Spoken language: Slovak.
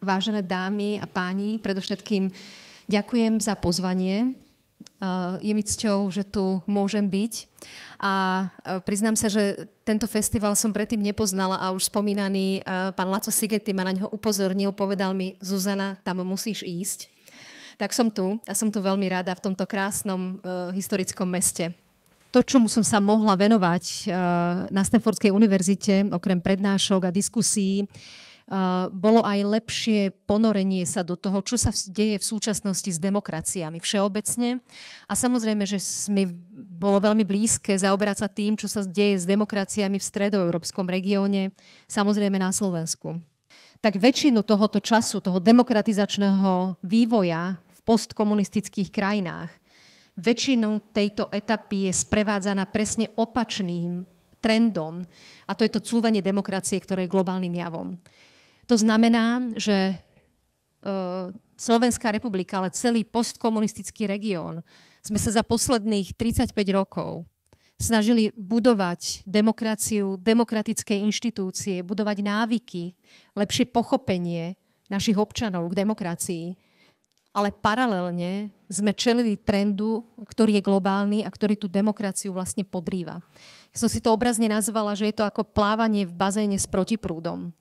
vážené dámy a páni, predovšetkým ďakujem za pozvanie. Je mi cťou, že tu môžem byť. A priznám sa, že tento festival som predtým nepoznala a už spomínaný pán Laco Sigeti ma na ňo upozornil, povedal mi: Zuzana, tam musíš ísť. Tak som tu a som tu veľmi rada v tomto krásnom historickom meste. To, čomu som sa mohla venovať na Stanfordskej univerzite, okrem prednášok a diskusí, bolo aj lepšie ponorenie sa do toho, čo sa deje v súčasnosti s demokraciami všeobecne. A samozrejme, že mi bolo veľmi blízke zaoberať sa tým, čo sa deje s demokraciami v stredoeurópskom regióne, samozrejme na Slovensku. Tak väčšinu tohoto času, toho demokratizačného vývoja v postkomunistických krajinách, väčšinou tejto etapy je sprevádzaná presne opačným trendom, a to je to cúvanie demokracie, ktoré je globálnym javom. To znamená, že Slovenská republika, ale celý postkomunistický región sme sa za posledných 35 rokov snažili budovať demokraciu, demokratické inštitúcie, budovať návyky, lepšie pochopenie našich občanov k demokracii. Ale paralelne sme čelili trendu, ktorý je globálny a ktorý tú demokraciu vlastne podrýva. Som si to obrazne nazvala, že je to ako plávanie v bazéne s protiprúdom.